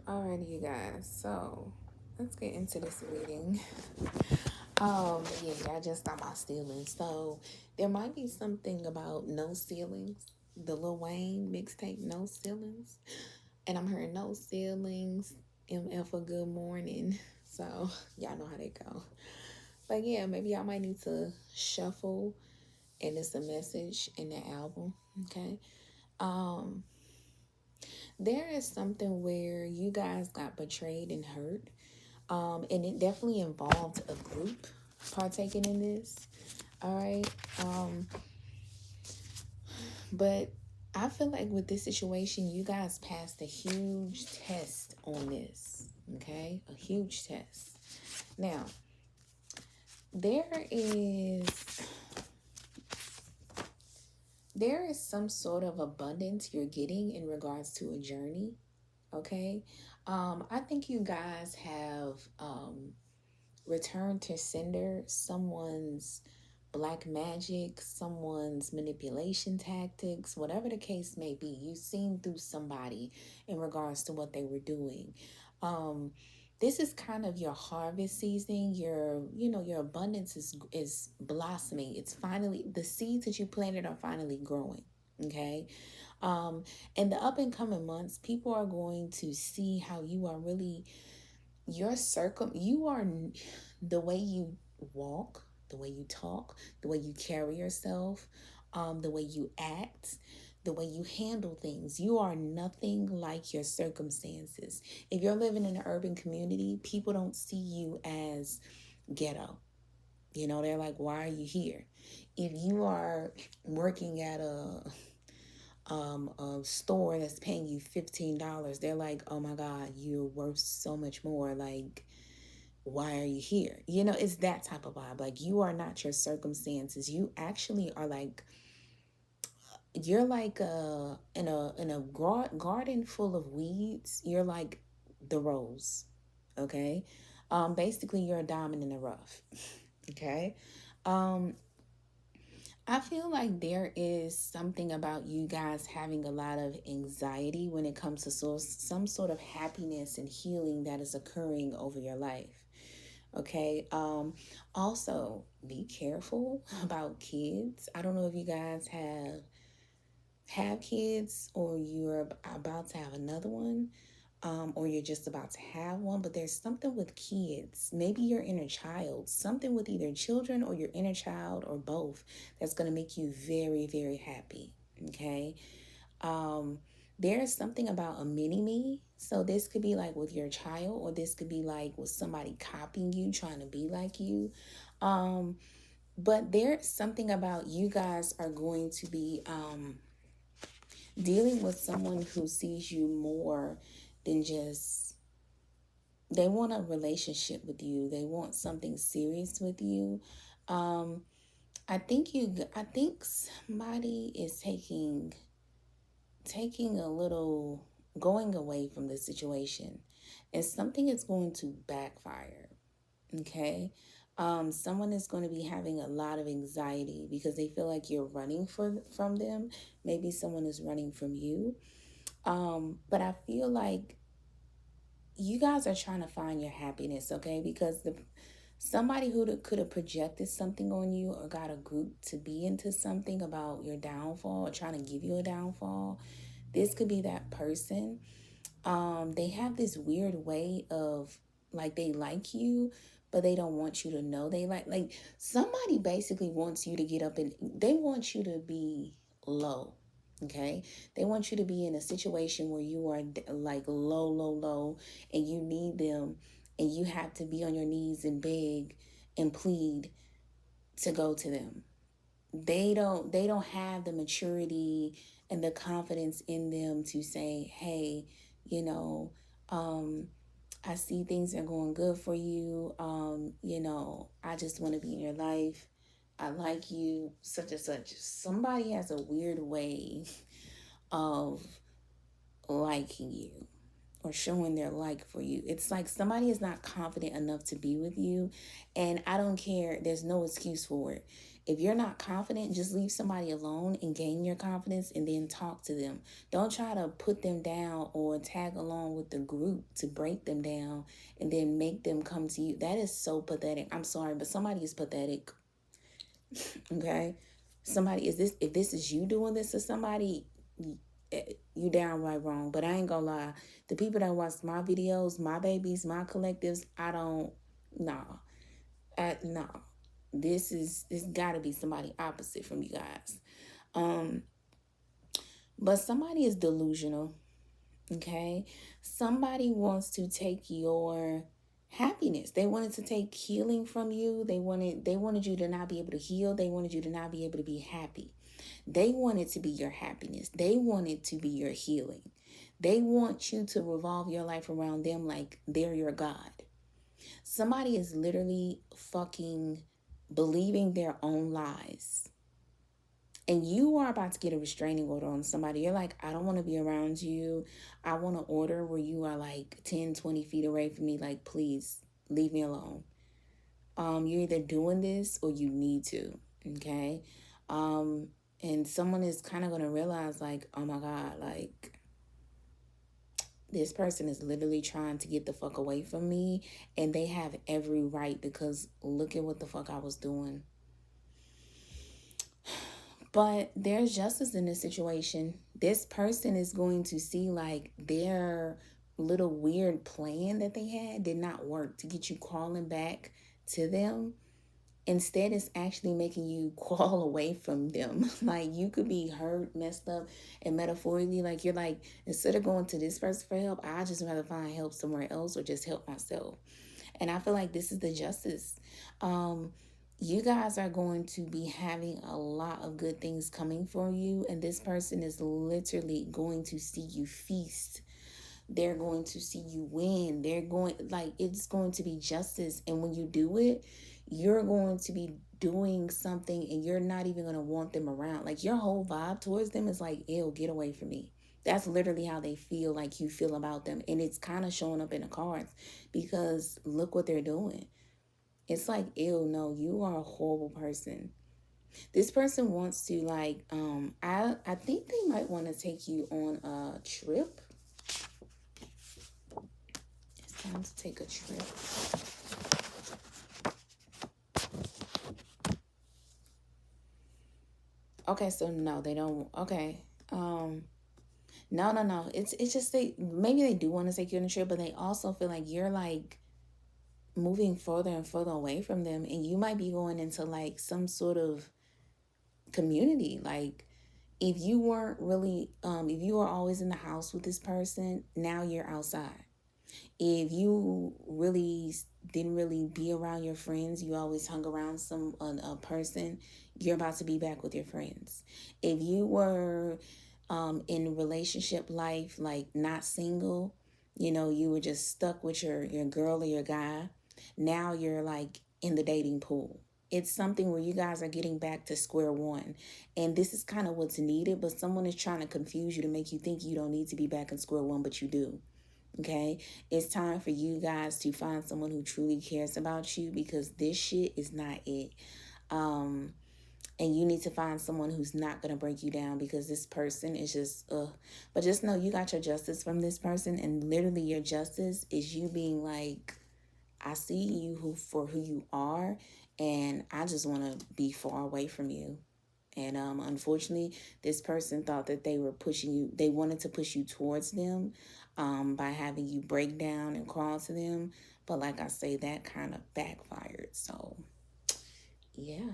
Alrighty, you guys. So let's get into this reading. Yeah, I just thought about stealing. So there might be something about no ceilings. The Lil Wayne mixtape, No Ceilings. And I'm hearing no ceilings. MF a good morning. So y'all know how they go. But yeah, maybe y'all might need to shuffle and it's a message in the album. Okay. Um, there is something where you guys got betrayed and hurt. And it definitely involved a group partaking in this. All right. But I feel like with this situation, you guys passed a huge test on this. Okay. A huge test. Now, there is some sort of abundance you're getting in regards to a journey. Okay. I think you guys have returned to sender someone's black magic, someone's manipulation tactics, whatever the case may be. You've seen through somebody in regards to what they were doing. This is kind of your harvest season. Your abundance is blossoming. It's finally, the seeds that you planted are finally growing. Okay. In the up and coming months, people are going to see how you are really you are the way you walk, the way you talk, the way you carry yourself, the way you act, the way you handle things. You are nothing like your circumstances. If you're living in an urban community, people don't see you as ghetto. They're like, why are you here? If you are working at a store that's paying you $15, they're like, oh my God, you're worth so much more. Like, why are you here? It's that type of vibe. Like, you are not your circumstances. You actually are like, you're like in a garden full of weeds. You're like the rose. Okay. Basically you're a diamond in the rough. Okay. I feel like there is something about you guys having a lot of anxiety when it comes to some sort of happiness and healing that is occurring over your life. Okay. Also, be careful about kids. I don't know if you guys have kids or you're about to have another one. Or you're just about to have one, but there's something with kids, maybe your inner child, something with either children or your inner child or both that's going to make you very, very happy. Okay. There's something about a mini-me. So this could be like with your child, or this could be like with somebody copying you, trying to be like you. But there's something about you guys are going to be dealing with someone who sees you more than just, they want a relationship with you. They want something serious with you. I think somebody is taking a little, going away from the situation, and something is going to backfire. Okay. Someone is going to be having a lot of anxiety because they feel like you're running from them. Maybe someone is running from you. But I feel like you guys are trying to find your happiness, okay? Because somebody who could have projected something on you or got a group to be into something about your downfall or trying to give you a downfall, this could be that person. They have this weird way of, like, they like you, but they don't want you to know they like somebody basically wants you to get up, and they want you to be low. Okay. They want you to be in a situation where you are like low, and you need them, and you have to be on your knees and beg and plead to go to them. They don't have the maturity and the confidence in them to say, hey, you know, I see things are going good for you. I just want to be in your life. I like you, such and such. Somebody has a weird way of liking you or showing their like for you. It's like somebody is not confident enough to be with you. And I don't care. There's no excuse for it. If you're not confident, just leave somebody alone and gain your confidence and then talk to them. Don't try to put them down or tag along with the group to break them down and then make them come to you. That is so pathetic. I'm sorry, but somebody is pathetic. Okay? Somebody, if this is you doing this to somebody, you downright wrong. But I ain't gonna lie. The people that watch my videos, my babies, my collectives, nah. No. This gotta be somebody opposite from you guys. But somebody is delusional. Okay? Somebody wants to take your happiness. They wanted to take healing from you. They wanted you to not be able to heal. They wanted you to not be able to be happy. They wanted to be your happiness. They wanted to be your healing. They want you to revolve your life around them like they're your God. Somebody is literally fucking believing their own lies. And you are about to get a restraining order on somebody. You're like, I don't want to be around you. I want to order where you are like 10, 20 feet away from me. Like, please leave me alone. You're either doing this or you need to. Okay. And someone is kind of going to realize like, oh my God, like this person is literally trying to get the fuck away from me. And they have every right because look at what the fuck I was doing. But there's justice in this situation. This person is going to see like their little weird plan that they had did not work to get you crawling back to them. Instead, it's actually making you crawl away from them. Like you could be hurt, messed up, and metaphorically, like you're like, instead of going to this person for help, I just rather find help somewhere else or just help myself. And I feel like this is the justice. You guys are going to be having a lot of good things coming for you. And this person is literally going to see you feast. They're going to see you win. It's going to be justice. And when you do it, you're going to be doing something and you're not even going to want them around. Like your whole vibe towards them is like, ew, get away from me. That's literally how they feel like you feel about them. And it's kind of showing up in the cards because look what they're doing. It's like, ew, no, you are a horrible person. This person wants to like, I think they might want to take you on a trip. It's time to take a trip. Okay, so no, they don't. Okay. No. It's just maybe they do want to take you on a trip, but they also feel like you're like moving further and further away from them, and you might be going into like some sort of community. Like if you weren't really, if you were always in the house with this person, now you're outside. If you really didn't really be around your friends, you always hung around a person, you're about to be back with your friends. If you were in relationship life, like not single, you were just stuck with your girl or your guy, now you're like in the dating pool. It's something where you guys are getting back to square one. And this is kind of what's needed, but someone is trying to confuse you to make you think you don't need to be back in square one, but you do. Okay, it's time for you guys to find someone who truly cares about you because this shit is not it. And you need to find someone who's not going to break you down because this person is just, But just know you got your justice from this person, and literally your justice is you being like, I see you for who you are, and I just want to be far away from you. And unfortunately, this person thought that they were pushing you. They wanted to push you towards them by having you break down and crawl to them. But like I say, that kind of backfired. So, yeah.